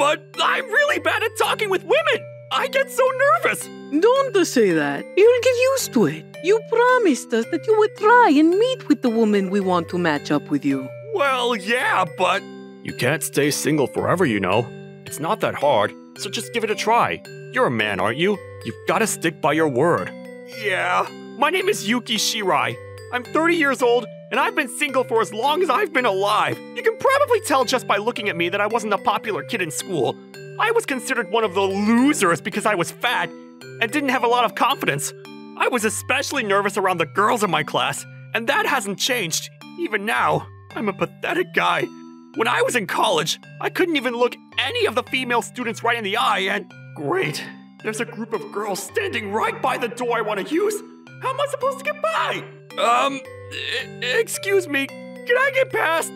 but I'm really bad at talking with women. I get so nervous. Don't say that. You'll get used to it. You promised us that you would try and meet with the woman we want to match up with you. Well, yeah, but you can't stay single forever, you know. It's not that hard, so just give it a try. You're a man, aren't you? You've got to stick by your word. Yeah. My name is Yuki Shirai. I'm 30 years old, and I've been single for as long as I've been alive. You can probably tell just by looking at me that I wasn't a popular kid in school. I was considered one of the losers because I was fat and didn't have a lot of confidence. I was especially nervous around the girls in my class, and that hasn't changed. Even now, I'm a pathetic guy. When I was in college, I couldn't even look any of the female students right in the eye, and great, there's a group of girls standing right by the door I want to use. How am I supposed to get by? Excuse me, can I get past?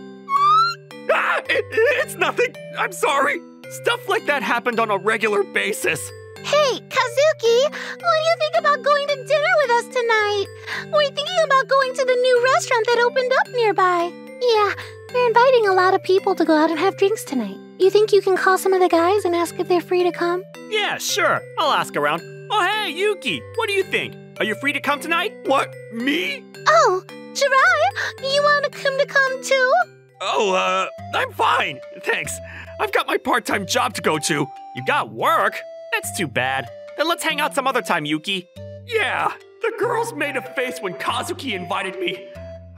It's nothing, I'm sorry. Stuff like that happened on a regular basis. Hey, Kazuki, what do you think about going to dinner with us tonight? We're thinking about going to the new restaurant that opened up nearby. Yeah, we're inviting a lot of people to go out and have drinks tonight. You think you can call some of the guys and ask if they're free to come? Yeah, sure. I'll ask around. Oh, hey, Yuki, what do you think? Are you free to come tonight? What, me? Oh, Jirai, you want to come too? Oh, I'm fine. Thanks. I've got my part-time job to go to. You got work? That's too bad. Then let's hang out some other time, Yuki. Yeah, the girls made a face when Kazuki invited me.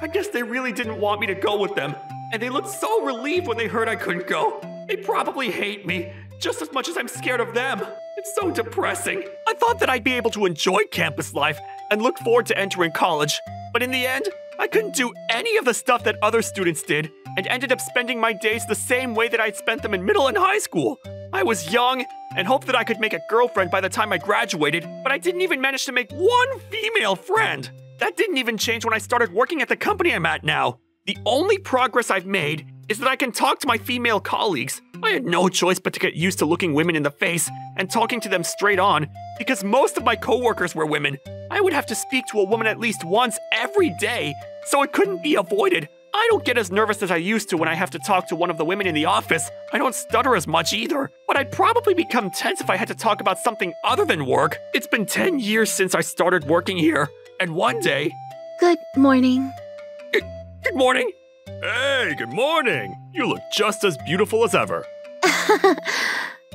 I guess they really didn't want me to go with them, and they looked so relieved when they heard I couldn't go. They probably hate me, just as much as I'm scared of them. It's so depressing. I thought that I'd be able to enjoy campus life and look forward to entering college, but in the end, I couldn't do any of the stuff that other students did and ended up spending my days the same way that I'd spent them in middle and high school. I was young and hoped that I could make a girlfriend by the time I graduated, but I didn't even manage to make one female friend. That didn't even change when I started working at the company I'm at now. The only progress I've made is that I can talk to my female colleagues. I had no choice but to get used to looking women in the face and talking to them straight on, because most of my coworkers were women. I would have to speak to a woman at least once every day, so it couldn't be avoided. I don't get as nervous as I used to when I have to talk to one of the women in the office. I don't stutter as much either, but I'd probably become tense if I had to talk about something other than work. It's been 10 years since I started working here, and one day... Good morning. Good morning. Hey, good morning. You look just as beautiful as ever.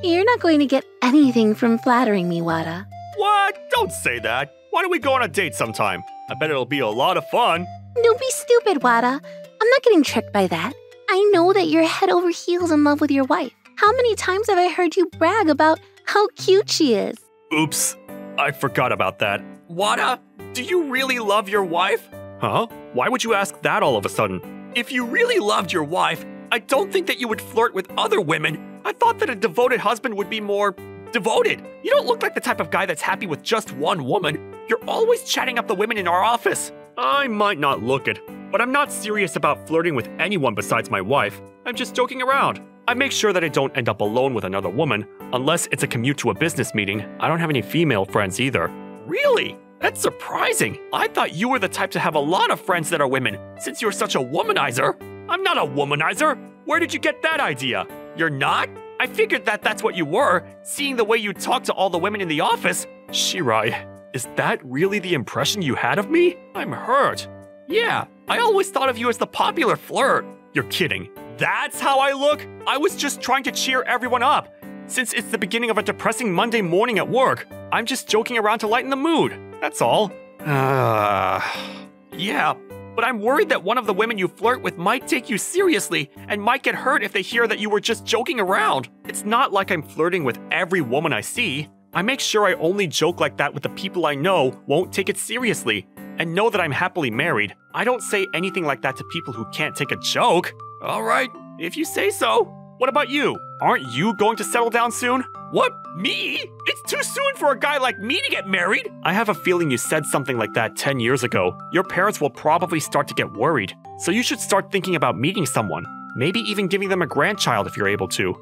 You're not going to get anything from flattering me, Wada. What? Don't say that. Why don't we go on a date sometime? I bet it'll be a lot of fun. Don't be stupid, Wada. I'm not getting tricked by that. I know that you're head over heels in love with your wife. How many times have I heard you brag about how cute she is? Oops, I forgot about that. Wada, do you really love your wife? Huh? Why would you ask that all of a sudden? If you really loved your wife, I don't think that you would flirt with other women. I thought that a devoted husband would be more devoted. You don't look like the type of guy that's happy with just one woman. You're always chatting up the women in our office. I might not look it, but I'm not serious about flirting with anyone besides my wife. I'm just joking around. I make sure that I don't end up alone with another woman, unless it's a commute to a business meeting. I don't have any female friends either. Really? That's surprising. I thought you were the type to have a lot of friends that are women, since you're such a womanizer. I'm not a womanizer. Where did you get that idea? You're not? I figured that that's what you were, seeing the way you talk to all the women in the office. Shirai, is that really the impression you had of me? I'm hurt. Yeah, I always thought of you as the popular flirt. You're kidding. That's how I look? I was just trying to cheer everyone up. Since it's the beginning of a depressing Monday morning at work, I'm just joking around to lighten the mood. That's all. Yeah, but I'm worried that one of the women you flirt with might take you seriously and might get hurt if they hear that you were just joking around. It's not like I'm flirting with every woman I see. I make sure I only joke like that with the people I know won't take it seriously and know that I'm happily married. I don't say anything like that to people who can't take a joke. All right, if you say so. What about you? Aren't you going to settle down soon? What? Me? It's too soon for a guy like me to get married. I have a feeling you said something like that 10 years ago. Your parents will probably start to get worried. So you should start thinking about meeting someone. Maybe even giving them a grandchild if you're able to.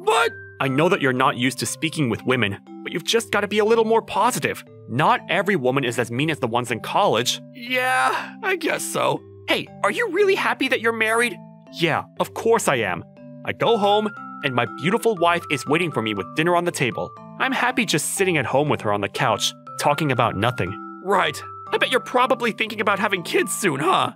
But I know that you're not used to speaking with women, but you've just got to be a little more positive. Not every woman is as mean as the ones in college. Yeah, I guess so. Hey, are you really happy that you're married? Yeah, of course I am. I go home, and my beautiful wife is waiting for me with dinner on the table. I'm happy just sitting at home with her on the couch, talking about nothing. Right. I bet you're probably thinking about having kids soon, huh?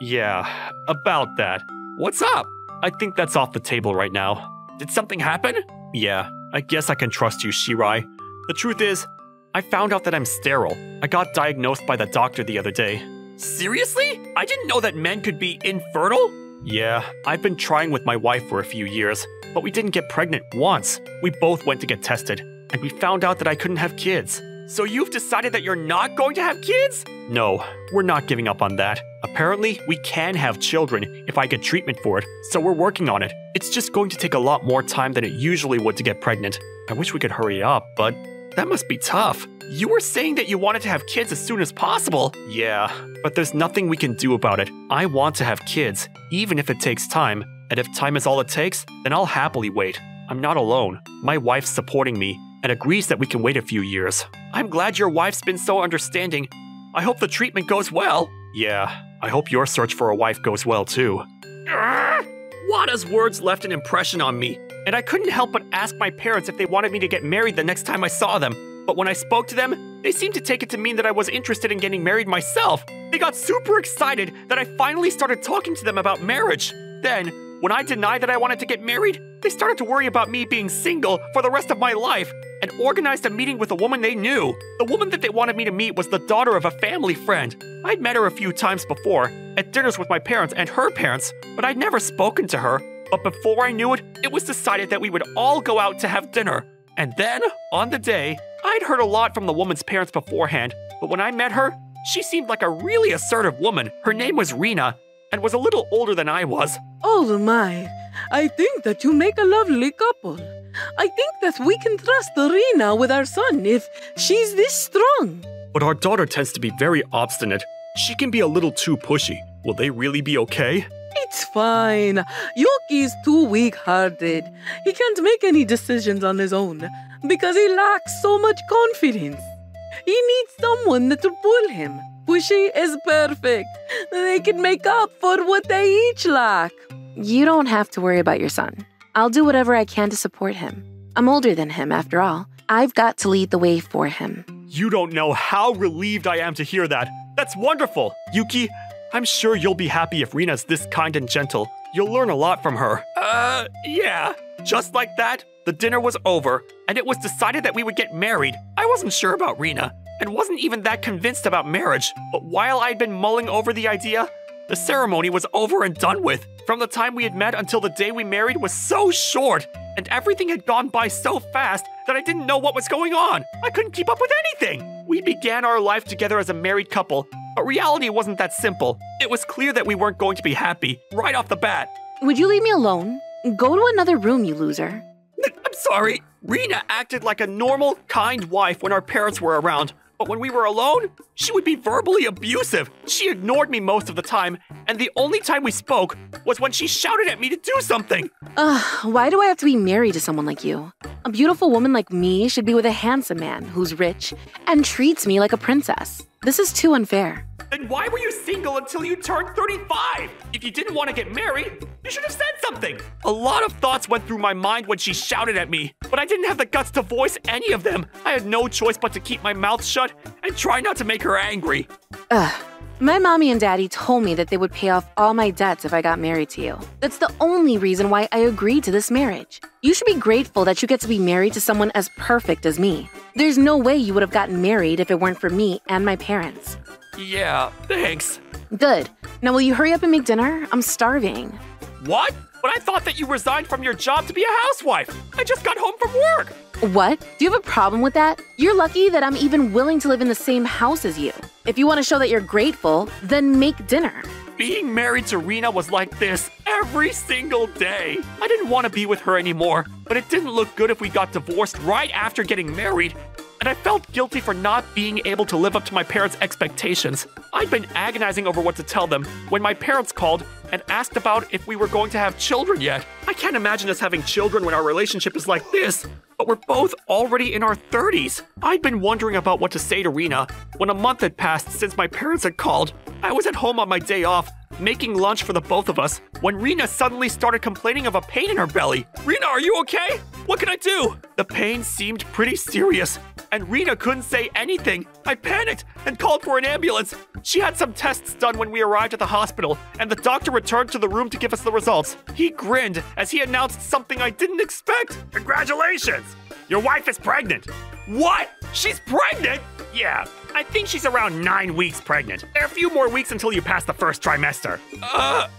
Yeah, about that. What's up? I think that's off the table right now. Did something happen? Yeah, I guess I can trust you, Shirai. The truth is, I found out that I'm sterile. I got diagnosed by the doctor the other day. Seriously? I didn't know that men could be infertile? Yeah, I've been trying with my wife for a few years, but we didn't get pregnant once. We both went to get tested, and we found out that I couldn't have kids. So you've decided that you're not going to have kids? No, we're not giving up on that. Apparently, we can have children if I get treatment for it, so we're working on it. It's just going to take a lot more time than it usually would to get pregnant. I wish we could hurry up, but that must be tough. You were saying that you wanted to have kids as soon as possible. Yeah, but there's nothing we can do about it. I want to have kids, even if it takes time. And if time is all it takes, then I'll happily wait. I'm not alone. My wife's supporting me and agrees that we can wait a few years. I'm glad your wife's been so understanding. I hope the treatment goes well. Yeah, I hope your search for a wife goes well too. Wada's words left an impression on me, and I couldn't help but ask my parents if they wanted me to get married the next time I saw them. But when I spoke to them, they seemed to take it to mean that I was interested in getting married myself. They got super excited that I finally started talking to them about marriage. Then, when I denied that I wanted to get married, they started to worry about me being single for the rest of my life and organized a meeting with a woman they knew. The woman that they wanted me to meet was the daughter of a family friend. I'd met her a few times before, at dinners with my parents and her parents, but I'd never spoken to her. But before I knew it, it was decided that we would all go out to have dinner. And then, on the day, I'd heard a lot from the woman's parents beforehand, but when I met her, she seemed like a really assertive woman. Her name was Rena, and was a little older than I was. Oh my, I think that you make a lovely couple. I think that we can trust Rena with our son if she's this strong. But our daughter tends to be very obstinate. She can be a little too pushy. Will they really be okay? It's fine. Yuki's too weak-hearted. He can't make any decisions on his own because he lacks so much confidence. He needs someone to pull him. Pushy is perfect. They can make up for what they each lack. You don't have to worry about your son. I'll do whatever I can to support him. I'm older than him, after all. I've got to lead the way for him. You don't know how relieved I am to hear that. That's wonderful. Yuki, I'm sure you'll be happy if Rena's this kind and gentle. You'll learn a lot from her. Yeah. Just like that, the dinner was over, and it was decided that we would get married. I wasn't sure about Rena, and wasn't even that convinced about marriage. But while I'd been mulling over the idea, the ceremony was over and done with. From the time we had met until the day we married was so short, and everything had gone by so fast that I didn't know what was going on. I couldn't keep up with anything. We began our life together as a married couple, but reality wasn't that simple. It was clear that we weren't going to be happy right off the bat. Would you leave me alone? Go to another room, you loser. I'm sorry. Rena acted like a normal, kind wife when our parents were around. But when we were alone, she would be verbally abusive. She ignored me most of the time, and the only time we spoke was when she shouted at me to do something. Why do I have to be married to someone like you? A beautiful woman like me should be with a handsome man who's rich and treats me like a princess. This is too unfair. Then why were you single until you turned 35? If you didn't want to get married, you should have said something. A lot of thoughts went through my mind when she shouted at me, but I didn't have the guts to voice any of them. I had no choice but to keep my mouth shut and try not to make her angry. My mommy and daddy told me that they would pay off all my debts if I got married to you. That's the only reason why I agreed to this marriage. You should be grateful that you get to be married to someone as perfect as me. There's no way you would have gotten married if it weren't for me and my parents. Yeah, thanks. Good. Now will you hurry up and make dinner? I'm starving. What? But I thought that you resigned from your job to be a housewife. I just got home from work. What? Do you have a problem with that? You're lucky that I'm even willing to live in the same house as you. If you want to show that you're grateful, then make dinner. Being married to Rena was like this every single day. I didn't want to be with her anymore, but it didn't look good if we got divorced right after getting married. And I felt guilty for not being able to live up to my parents' expectations. I'd been agonizing over what to tell them when my parents called and asked about if we were going to have children yet. I can't imagine us having children when our relationship is like this, but we're both already in our 30s. I'd been wondering about what to say to Rena when a month had passed since my parents had called. I was at home on my day off, making lunch for the both of us, when Rena suddenly started complaining of a pain in her belly. Rena, are you okay? What can I do? The pain seemed pretty serious, and Rena couldn't say anything. I panicked and called for an ambulance. She had some tests done when we arrived at the hospital, and the doctor returned to the room to give us the results. He grinned as he announced something I didn't expect. Congratulations! Your wife is pregnant. What? She's pregnant? Yeah, I think she's around 9 weeks pregnant. There are a few more weeks until you pass the first trimester.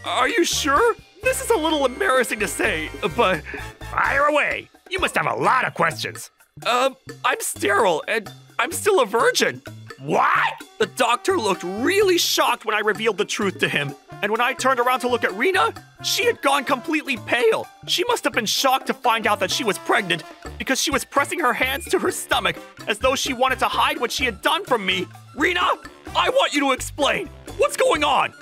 Are you sure? This is a little embarrassing to say, but fire away. You must have a lot of questions. I'm sterile and I'm still a virgin. What? The doctor looked really shocked when I revealed the truth to him. And when I turned around to look at Rena, she had gone completely pale. She must have been shocked to find out that she was pregnant because she was pressing her hands to her stomach as though she wanted to hide what she had done from me. Rena, I want you to explain. What's going on?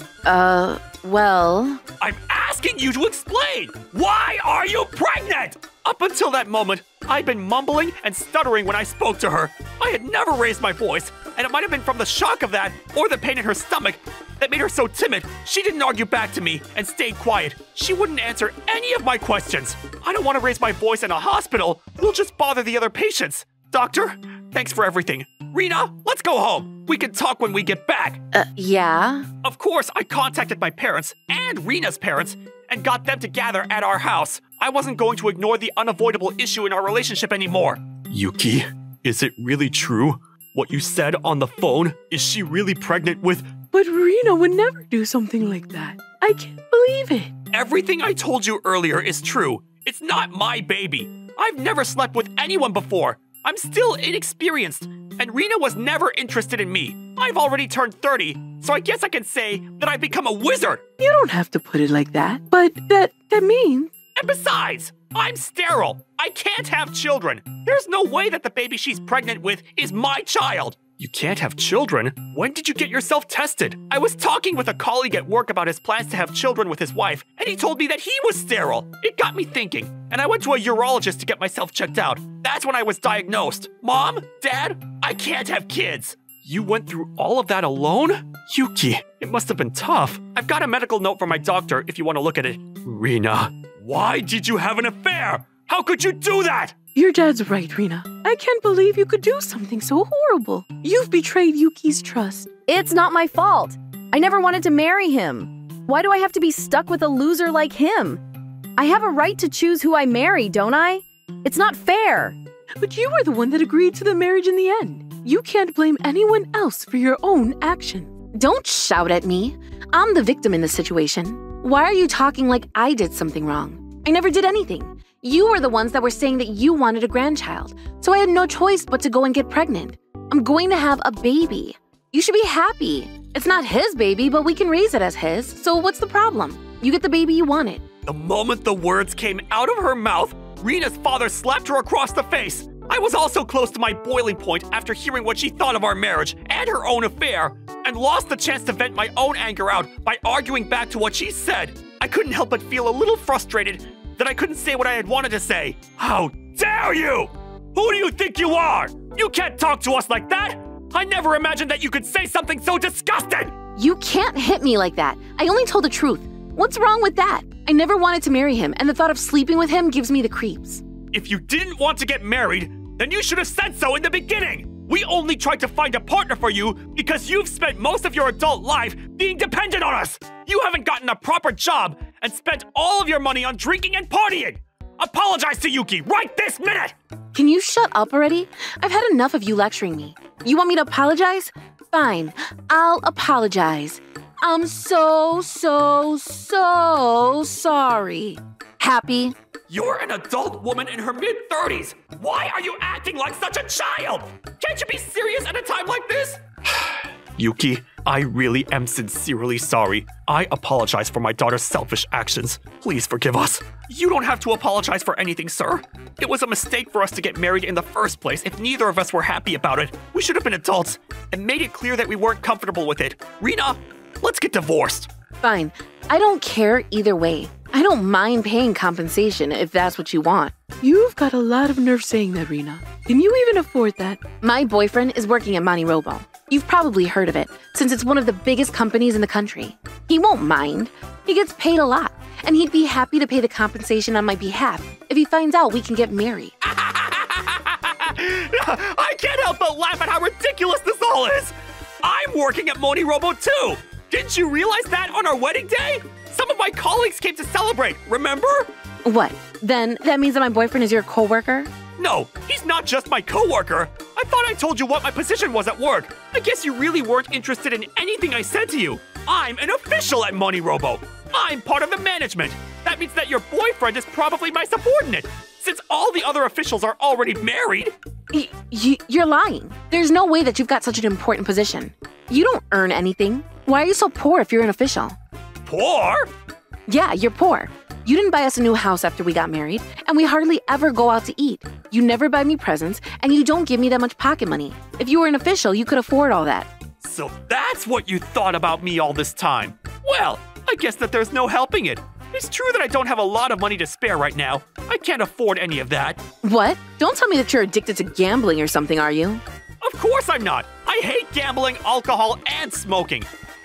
Well... I'm asking you to explain! Why are you pregnant? Up until that moment, I'd been mumbling and stuttering when I spoke to her. I had never raised my voice, and it might have been from the shock of that or the pain in her stomach that made her so timid. She didn't argue back to me and stayed quiet. She wouldn't answer any of my questions. I don't want to raise my voice in a hospital. We'll just bother the other patients. Doctor, thanks for everything. Rena, let's go home. We can talk when we get back. Yeah? Of course, I contacted my parents and Rena's parents and got them to gather at our house. I wasn't going to ignore the unavoidable issue in our relationship anymore. Yuki, is it really true? What you said on the phone? Is she really pregnant with... But Rena would never do something like that. I can't believe it. Everything I told you earlier is true. It's not my baby. I've never slept with anyone before. I'm still inexperienced, and Rena was never interested in me. I've already turned 30, so I guess I can say that I've become a wizard. You don't have to put it like that, but that means... And besides, I'm sterile. I can't have children. There's no way that the baby she's pregnant with is my child. You can't have children? When did you get yourself tested? I was talking with a colleague at work about his plans to have children with his wife, and he told me that he was sterile. It got me thinking, and I went to a urologist to get myself checked out. That's when I was diagnosed. Mom, Dad, I can't have kids. You went through all of that alone? Yuki, it must have been tough. I've got a medical note from my doctor if you want to look at it. Rena, why did you have an affair? How could you do that? Your dad's right, Rena. I can't believe you could do something so horrible. You've betrayed Yuki's trust. It's not my fault. I never wanted to marry him. Why do I have to be stuck with a loser like him? I have a right to choose who I marry, don't I? It's not fair. But you were the one that agreed to the marriage in the end. You can't blame anyone else for your own actions. Don't shout at me. I'm the victim in this situation. Why are you talking like I did something wrong? I never did anything. You were the ones that were saying that you wanted a grandchild, so I had no choice but to go and get pregnant. I'm going to have a baby. You should be happy. It's not his baby, but we can raise it as his, so what's the problem? You get the baby you wanted. The moment the words came out of her mouth, Rena's father slapped her across the face. I was also close to my boiling point after hearing what she thought of our marriage and her own affair, and lost the chance to vent my own anger out by arguing back to what she said. I couldn't help but feel a little frustrated that I couldn't say what I had wanted to say. How dare you! Who do you think you are? You can't talk to us like that! I never imagined that you could say something so disgusting! You can't hit me like that. I only told the truth. What's wrong with that? I never wanted to marry him, and the thought of sleeping with him gives me the creeps. If you didn't want to get married, then you should have said so in the beginning! We only tried to find a partner for you because you've spent most of your adult life being dependent on us! You haven't gotten a proper job and spent all of your money on drinking and partying! Apologize to Yuki right this minute! Can you shut up already? I've had enough of you lecturing me. You want me to apologize? Fine, I'll apologize. I'm so sorry. Happy? You're an adult woman in her mid-30s! Why are you acting like such a child? Can't you be serious at a time like this? Yuki, I really am sincerely sorry. I apologize for my daughter's selfish actions. Please forgive us. You don't have to apologize for anything, sir. It was a mistake for us to get married in the first place if neither of us were happy about it. We should have been adults and made it clear that we weren't comfortable with it. Rena, let's get divorced. Fine. I don't care either way. I don't mind paying compensation if that's what you want. You've got a lot of nerve saying that, Rena. Can you even afford that? My boyfriend is working at MoniRobo. You've probably heard of it, since it's one of the biggest companies in the country. He won't mind. He gets paid a lot, and he'd be happy to pay the compensation on my behalf if he finds out we can get married. I can't help but laugh at how ridiculous this all is! I'm working at MoniRobo too! Didn't you realize that on our wedding day? Some of my colleagues came to celebrate, remember? What? Then that means that my boyfriend is your coworker? No, he's not just my coworker. I thought I told you what my position was at work. I guess you really weren't interested in anything I said to you. I'm an official at MoniRobo. I'm part of the management. That means that your boyfriend is probably my subordinate, since all the other officials are already married. You're lying. There's no way that you've got such an important position. You don't earn anything. Why are you so poor if you're an official? Poor? Yeah, you're poor. You didn't buy us a new house after we got married, and we hardly ever go out to eat. You never buy me presents, and you don't give me that much pocket money. If you were an official, you could afford all that. So that's what you thought about me all this time. Well, I guess that there's no helping it. It's true that I don't have a lot of money to spare right now. I can't afford any of that. What? Don't tell me that you're addicted to gambling or something, are you? Of course I'm not. I hate gambling, alcohol, and smoking.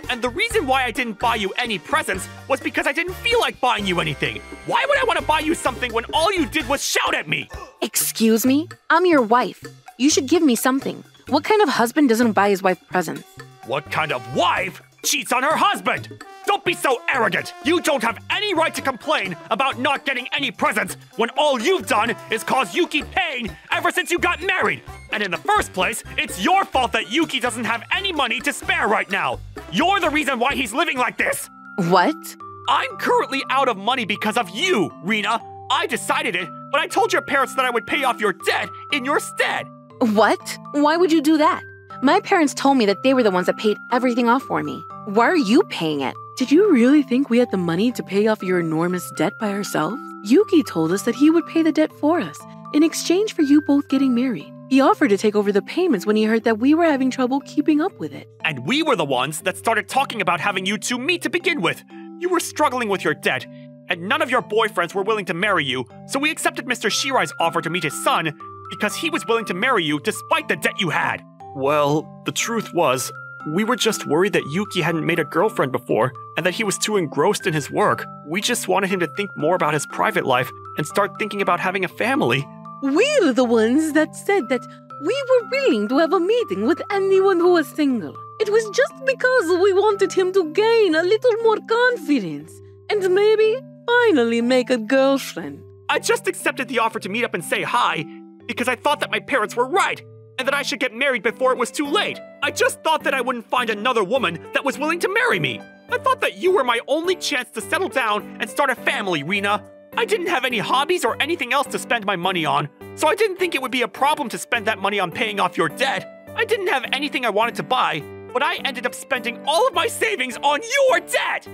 And the reason why I didn't buy you any presents was because I didn't feel like buying you anything. Why would I want to buy you something when all you did was shout at me? Excuse me? I'm your wife. You should give me something. What kind of husband doesn't buy his wife presents? What kind of wife cheats on her husband? Don't be so arrogant! You don't have any right to complain about not getting any presents when all you've done is cause Yuki pain ever since you got married! And in the first place, it's your fault that Yuki doesn't have any money to spare right now! You're the reason why he's living like this! What? I'm currently out of money because of you, Rena! I decided it, but I told your parents that I would pay off your debt in your stead! What? Why would you do that? My parents told me that they were the ones that paid everything off for me. Why are you paying it? Did you really think we had the money to pay off your enormous debt by ourselves? Yuki told us that he would pay the debt for us in exchange for you both getting married. He offered to take over the payments when he heard that we were having trouble keeping up with it. And we were the ones that started talking about having you two meet to begin with. You were struggling with your debt, and none of your boyfriends were willing to marry you, so we accepted Mr. Shirai's offer to meet his son because he was willing to marry you despite the debt you had. Well, the truth was, we were just worried that Yuki hadn't made a girlfriend before, and that he was too engrossed in his work. We just wanted him to think more about his private life and start thinking about having a family. We're the ones that said that we were willing to have a meeting with anyone who was single. It was just because we wanted him to gain a little more confidence and maybe finally make a girlfriend. I just accepted the offer to meet up and say hi because I thought that my parents were right and that I should get married before it was too late. I just thought that I wouldn't find another woman that was willing to marry me. I thought that you were my only chance to settle down and start a family, Rena. I didn't have any hobbies or anything else to spend my money on, so I didn't think it would be a problem to spend that money on paying off your debt. I didn't have anything I wanted to buy, but I ended up spending all of my savings on your debt!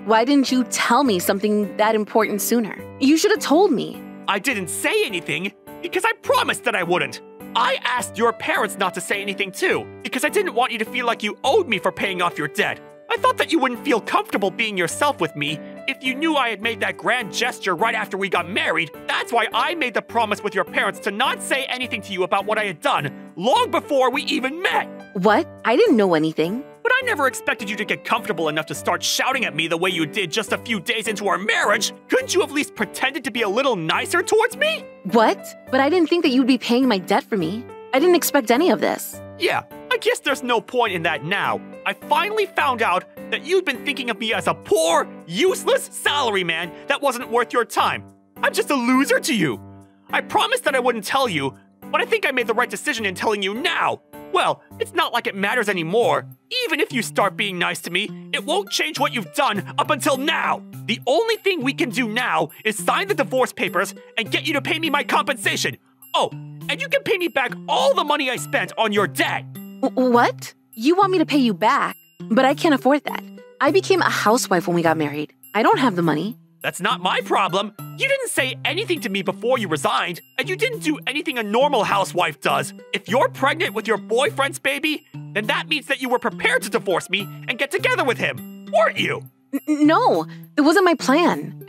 Why didn't you tell me something that important sooner? You should have told me. I didn't say anything because I promised that I wouldn't. I asked your parents not to say anything too, because I didn't want you to feel like you owed me for paying off your debt. I thought that you wouldn't feel comfortable being yourself with me if you knew I had made that grand gesture right after we got married. That's why I made the promise with your parents to not say anything to you about what I had done, long before we even met. What? I didn't know anything. But I never expected you to get comfortable enough to start shouting at me the way you did just a few days into our marriage. Couldn't you have at least pretended to be a little nicer towards me? What? But I didn't think that you'd be paying my debt for me. I didn't expect any of this. Yeah, I guess there's no point in that now. I finally found out that you'd been thinking of me as a poor, useless salaryman that wasn't worth your time. I'm just a loser to you. I promised that I wouldn't tell you, but I think I made the right decision in telling you now. Well, it's not like it matters anymore. Even if you start being nice to me, it won't change what you've done up until now. The only thing we can do now is sign the divorce papers and get you to pay me my compensation. Oh, and you can pay me back all the money I spent on your debt. What? You want me to pay you back? But I can't afford that. I became a housewife when we got married. I don't have the money. That's not my problem. You didn't say anything to me before you resigned, and you didn't do anything a normal housewife does. If you're pregnant with your boyfriend's baby, then that means that you were prepared to divorce me and get together with him, weren't you? No, it wasn't my plan.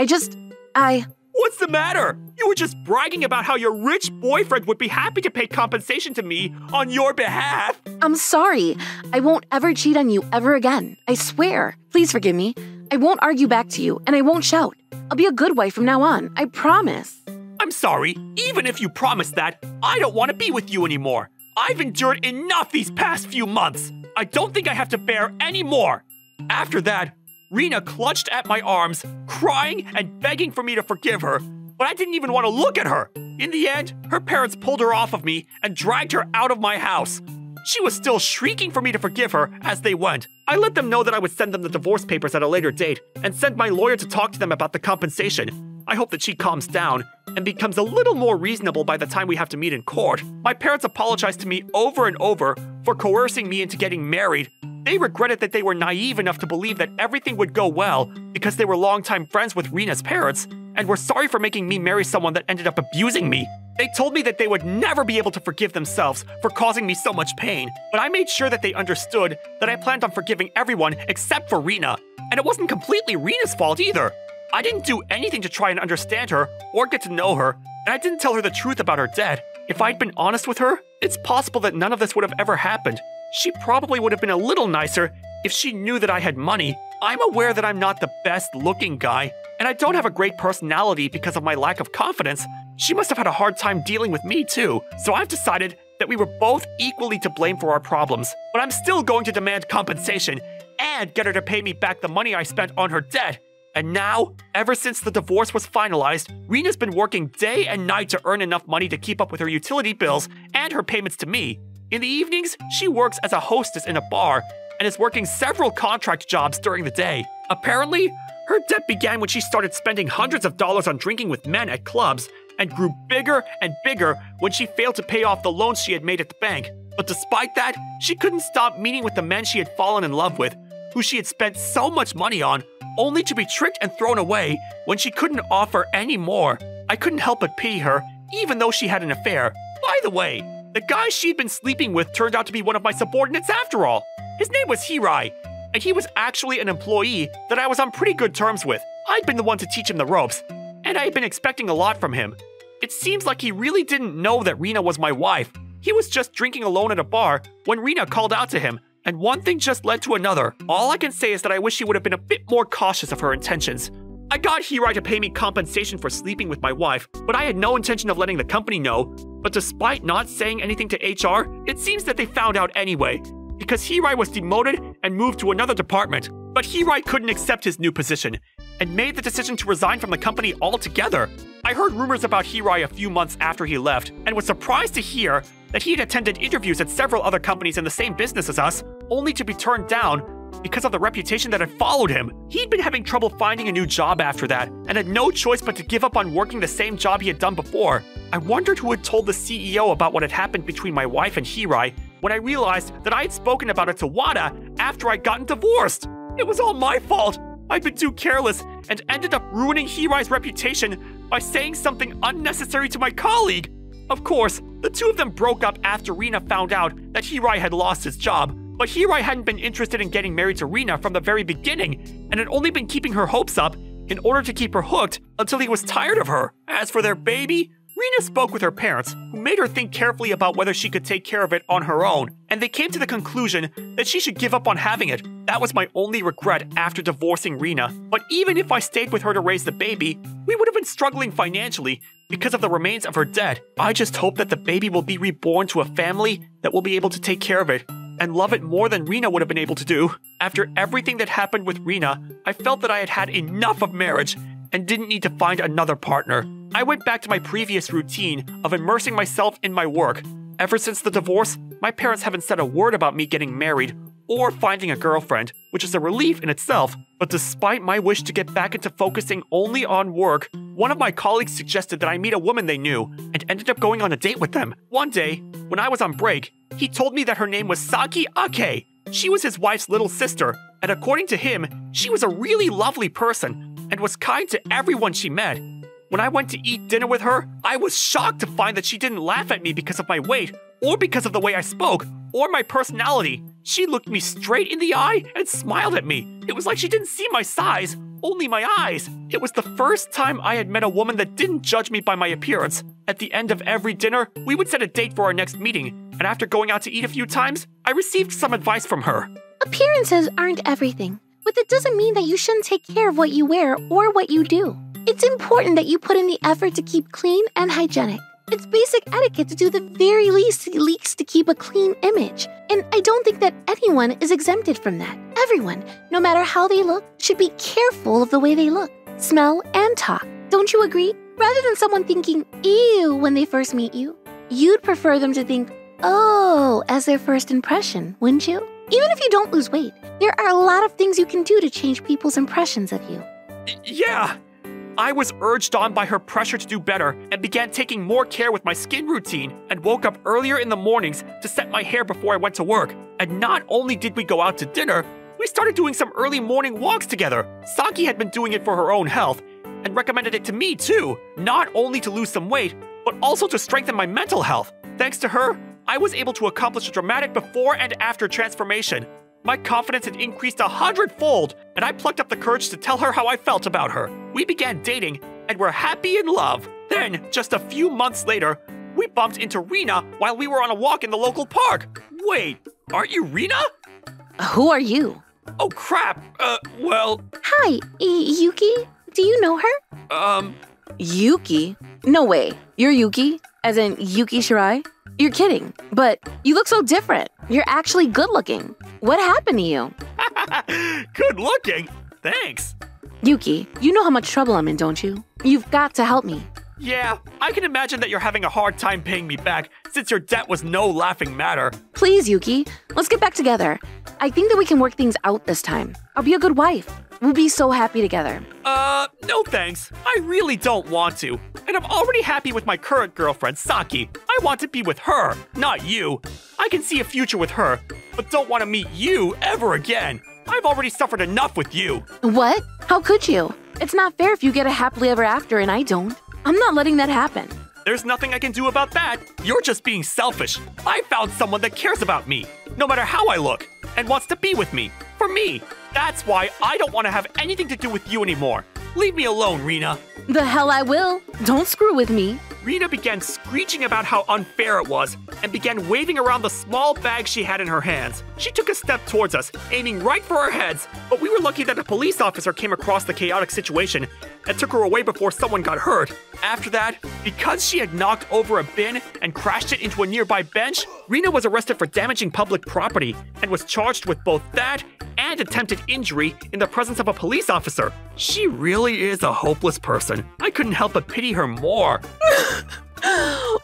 What's the matter? You were just bragging about how your rich boyfriend would be happy to pay compensation to me on your behalf. I'm sorry. I won't ever cheat on you ever again. I swear. Please forgive me. I won't argue back to you, and I won't shout. I'll be a good wife from now on. I promise. I'm sorry. Even if you promise that, I don't want to be with you anymore. I've endured enough these past few months. I don't think I have to bear any more. After that, Rena clutched at my arms, crying and begging for me to forgive her, but I didn't even want to look at her. In the end, her parents pulled her off of me and dragged her out of my house. She was still shrieking for me to forgive her as they went. I let them know that I would send them the divorce papers at a later date and send my lawyer to talk to them about the compensation. I hope that she calms down and becomes a little more reasonable by the time we have to meet in court. My parents apologized to me over and over for coercing me into getting married. They regretted that they were naive enough to believe that everything would go well because they were longtime friends with Rena's parents and were sorry for making me marry someone that ended up abusing me. They told me that they would never be able to forgive themselves for causing me so much pain, but I made sure that they understood that I planned on forgiving everyone except for Rena. And it wasn't completely Rena's fault either. I didn't do anything to try and understand her or get to know her, and I didn't tell her the truth about her debt. If I'd been honest with her, it's possible that none of this would have ever happened. She probably would have been a little nicer if she knew that I had money. I'm aware that I'm not the best looking guy, and I don't have a great personality because of my lack of confidence. She must have had a hard time dealing with me too, so I've decided that we were both equally to blame for our problems. But I'm still going to demand compensation and get her to pay me back the money I spent on her debt. And now, ever since the divorce was finalized, Rena's been working day and night to earn enough money to keep up with her utility bills and her payments to me. In the evenings, she works as a hostess in a bar and is working several contract jobs during the day. Apparently, her debt began when she started spending hundreds of dollars on drinking with men at clubs and grew bigger and bigger when she failed to pay off the loans she had made at the bank. But despite that, she couldn't stop meeting with the men she had fallen in love with, who she had spent so much money on, only to be tricked and thrown away when she couldn't offer any more. I couldn't help but pity her, even though she had an affair. By the way, the guy she'd been sleeping with turned out to be one of my subordinates after all. His name was Hirai, and he was actually an employee that I was on pretty good terms with. I'd been the one to teach him the ropes, and I had been expecting a lot from him. It seems like he really didn't know that Rena was my wife. He was just drinking alone at a bar when Rena called out to him, and one thing just led to another. All I can say is that I wish he would have been a bit more cautious of her intentions. I got Hirai to pay me compensation for sleeping with my wife, but I had no intention of letting the company know. But despite not saying anything to HR, it seems that they found out anyway, because Hirai was demoted and moved to another department. But Hirai couldn't accept his new position, and made the decision to resign from the company altogether. I heard rumors about Hirai a few months after he left, and was surprised to hear that he had attended interviews at several other companies in the same business as us, only to be turned down because of the reputation that had followed him. He'd been having trouble finding a new job after that, and had no choice but to give up on working the same job he had done before. I wondered who had told the CEO about what had happened between my wife and Hirai, when I realized that I had spoken about it to Wada after I'd gotten divorced. It was all my fault. I'd been too careless and ended up ruining Hirai's reputation by saying something unnecessary to my colleague. Of course, the two of them broke up after Rena found out that Hirai had lost his job, but Hirai hadn't been interested in getting married to Rena from the very beginning and had only been keeping her hopes up in order to keep her hooked until he was tired of her. As for their baby, Rena spoke with her parents, who made her think carefully about whether she could take care of it on her own, and they came to the conclusion that she should give up on having it. That was my only regret after divorcing Rena. But even if I stayed with her to raise the baby, we would have been struggling financially because of the remains of her debt. I just hope that the baby will be reborn to a family that will be able to take care of it and love it more than Rena would have been able to do. After everything that happened with Rena, I felt that I had had enough of marriage and didn't need to find another partner. I went back to my previous routine of immersing myself in my work. Ever since the divorce, my parents haven't said a word about me getting married or finding a girlfriend, which is a relief in itself. But despite my wish to get back into focusing only on work, one of my colleagues suggested that I meet a woman they knew and ended up going on a date with them. One day, when I was on break, he told me that her name was Saki Ake. She was his wife's little sister, and according to him, she was a really lovely person and was kind to everyone she met. When I went to eat dinner with her, I was shocked to find that she didn't laugh at me because of my weight, or because of the way I spoke, or my personality. She looked me straight in the eye and smiled at me. It was like she didn't see my size only my eyes. It was the first time I had met a woman that didn't judge me by my appearance. At the end of every dinner, we would set a date for our next meeting, and after going out to eat a few times, I received some advice from her. Appearances aren't everything, but that doesn't mean that you shouldn't take care of what you wear or what you do. It's important that you put in the effort to keep clean and hygienic. It's basic etiquette to do the very least to keep a clean image. And I don't think that anyone is exempted from that. Everyone, no matter how they look, should be careful of the way they look, smell, and talk. Don't you agree? Rather than someone thinking, ew, when they first meet you, you'd prefer them to think, oh, as their first impression, wouldn't you? Even if you don't lose weight, there are a lot of things you can do to change people's impressions of you. Yeah. I was urged on by her pressure to do better and began taking more care with my skin routine and woke up earlier in the mornings to set my hair before I went to work. And not only did we go out to dinner, we started doing some early morning walks together. Saki had been doing it for her own health and recommended it to me too, not only to lose some weight, but also to strengthen my mental health. Thanks to her, I was able to accomplish a dramatic before and after transformation. My confidence had increased 100-fold, and I plucked up the courage to tell her how I felt about her. We began dating, and were happy in love. Then, just a few months later, we bumped into Rena while we were on a walk in the local park. Wait, aren't you Rena? Who are you? Oh crap, well... Hi, Yuki. Do you know her? Yuki? No way. You're Yuki? As in Yuki Shirai? You're kidding. But you look so different. You're actually good looking. What happened to you? Good looking? Thanks. Yuki, you know how much trouble I'm in, don't you? You've got to help me. Yeah, I can imagine that you're having a hard time paying me back since your debt was no laughing matter. Please, Yuki, let's get back together. I think that we can work things out this time. I'll be a good wife. We'll be so happy together. No thanks. I really don't want to. And I'm already happy with my current girlfriend, Saki. I want to be with her, not you. I can see a future with her, but don't want to meet you ever again. I've already suffered enough with you. What? How could you? It's not fair if you get a happily ever after and I don't. I'm not letting that happen. There's nothing I can do about that. You're just being selfish. I found someone that cares about me, no matter how I look, and wants to be with me. For me. That's why I don't want to have anything to do with you anymore. Leave me alone, Rena. The hell I will. Don't screw with me. Rena began screeching about how unfair it was and began waving around the small bag she had in her hands. She took a step towards us, aiming right for our heads, but we were lucky that a police officer came across the chaotic situation and took her away before someone got hurt. After that, because she had knocked over a bin and crashed it into a nearby bench, Rena was arrested for damaging public property and was charged with both that and attempted injury in the presence of a police officer. She really is a hopeless person. I couldn't help but pity her more.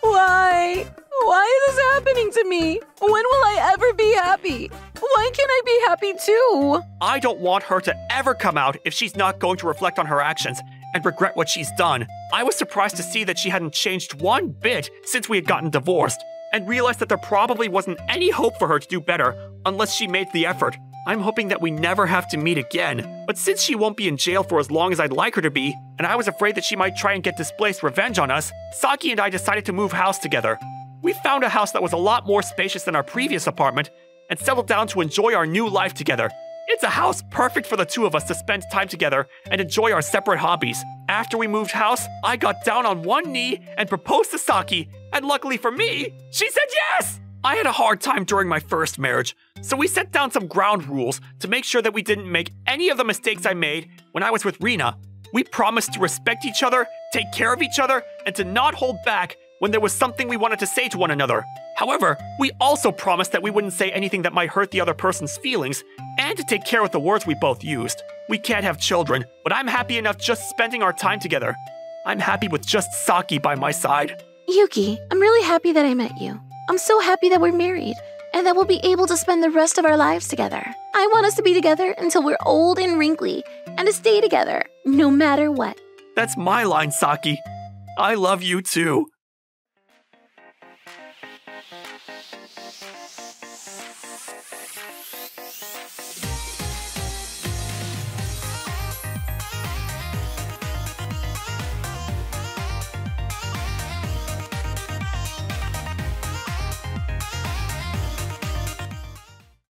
Why? Why is this happening to me? When will I ever be happy? Why can't I be happy too? I don't want her to ever come out if she's not going to reflect on her actions and regret what she's done. I was surprised to see that she hadn't changed one bit since we had gotten divorced, and realized that there probably wasn't any hope for her to do better unless she made the effort. I'm hoping that we never have to meet again, but since she won't be in jail for as long as I'd like her to be, and I was afraid that she might try and get displaced revenge on us, Saki and I decided to move house together. We found a house that was a lot more spacious than our previous apartment, and settled down to enjoy our new life together. It's a house perfect for the two of us to spend time together and enjoy our separate hobbies. After we moved house, I got down on one knee and proposed to Saki, and luckily for me, she said yes! I had a hard time during my first marriage, so we set down some ground rules to make sure that we didn't make any of the mistakes I made when I was with Rena. We promised to respect each other, take care of each other, and to not hold back when there was something we wanted to say to one another. However, we also promised that we wouldn't say anything that might hurt the other person's feelings, and to take care with the words we both used. We can't have children, but I'm happy enough just spending our time together. I'm happy with just Saki by my side. Yuki, I'm really happy that I met you. I'm so happy that we're married and that we'll be able to spend the rest of our lives together. I want us to be together until we're old and wrinkly and to stay together no matter what. That's my line, Saki. I love you too.